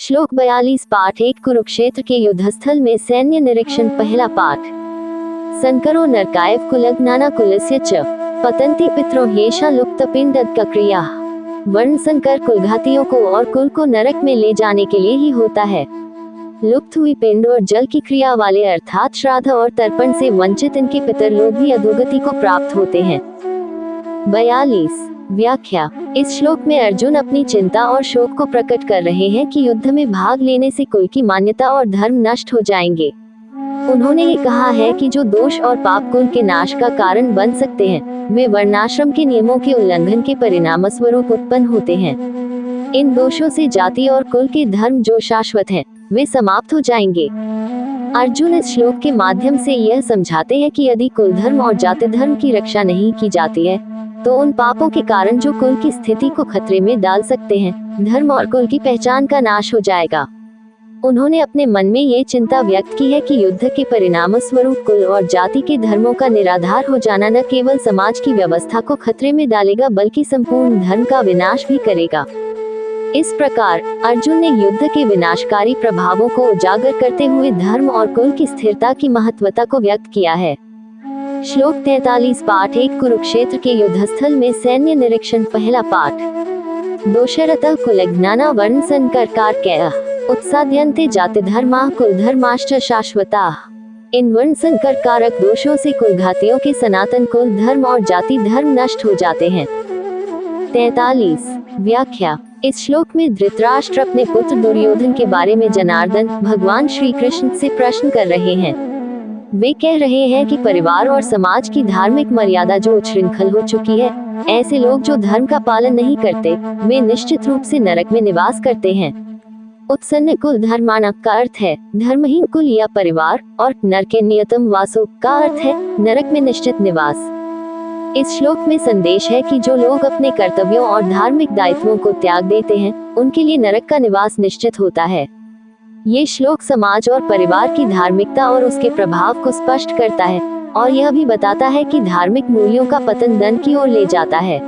श्लोक 42 पाठ 1 कुरुक्षेत्र के युद्धस्थल में सैन्य निरीक्षण पहला पाठ। संकरो नरकायव कुलग्नाना कुलस्य च पतंति पितरो हेषा लुप्त पिंडद क्रिया। वर्ण संकर कुलघातियों को और कुल को नरक में ले जाने के लिए ही होता है। लुप्त हुई पिंड और जल की क्रिया वाले अर्थात श्राद्ध और तर्पण से वंचित इनके पितर लोग भी अधोगति को प्राप्त होते हैं। 42 व्याख्या। इस श्लोक में अर्जुन अपनी चिंता और शोक को प्रकट कर रहे हैं कि युद्ध में भाग लेने से कुल की मान्यता और धर्म नष्ट हो जाएंगे। उन्होंने ये कहा है कि जो दोष और पाप कुल के नाश का कारण बन सकते हैं, वे वर्णाश्रम के नियमों के उल्लंघन के परिणाम स्वरूप उत्पन्न होते हैं। इन दोषों से जाति और कुल के धर्म जो शाश्वत हैं, वे समाप्त हो जाएंगे। अर्जुन इस श्लोक के माध्यम से यह समझाते हैं कि यदि कुल धर्म और जाति धर्म की रक्षा नहीं की जाती है, तो उन पापों के कारण जो कुल की स्थिति को खतरे में डाल सकते हैं, धर्म और कुल की पहचान का नाश हो जाएगा। उन्होंने अपने मन में ये चिंता व्यक्त की है कि युद्ध के परिणाम स्वरूप कुल और जाति के धर्मों का निराधार हो जाना न केवल समाज की व्यवस्था को खतरे में डालेगा, बल्कि संपूर्ण धर्म का विनाश भी करेगा। इस प्रकार अर्जुन ने युद्ध के विनाशकारी प्रभावों को उजागर करते हुए धर्म और कुल की स्थिरता की महत्वता को व्यक्त किया है। श्लोक 43 पाठ 1 कुरुक्षेत्र के युद्धस्थल में सैन्य निरीक्षण पहला पाठ। दोषरतः कुलज्ञाना वर्ण संकरकारकैः उत्साद्यन्ते जाति धर्मा कुल धर्माश्च शाश्वता। इन वर्ण संकर कारक दोषों से कुलघातियों के सनातन कुल धर्म और जाति धर्म नष्ट हो जाते हैं। 43 व्याख्या। इस श्लोक में धृतराष्ट्र अपने पुत्र दुर्योधन के बारे में जनार्दन भगवान श्री कृष्ण से प्रश्न कर रहे हैं। वे कह रहे हैं कि परिवार और समाज की धार्मिक मर्यादा जो उच्छृंखल हो चुकी है, ऐसे लोग जो धर्म का पालन नहीं करते, वे निश्चित रूप से नरक में निवास करते हैं। उत्सन्न कुल धर्माणा का अर्थ है धर्महीन कुल या परिवार, और नरके नियतम वासो का अर्थ है नरक में निश्चित निवास। इस श्लोक में संदेश है कि जो लोग अपने कर्तव्यों और धार्मिक दायित्वों को त्याग देते हैं, उनके लिए नरक का निवास निश्चित होता है। ये श्लोक समाज और परिवार की धार्मिकता और उसके प्रभाव को स्पष्ट करता है, और यह भी बताता है कि धार्मिक मूल्यों का पतन दंड की ओर ले जाता है।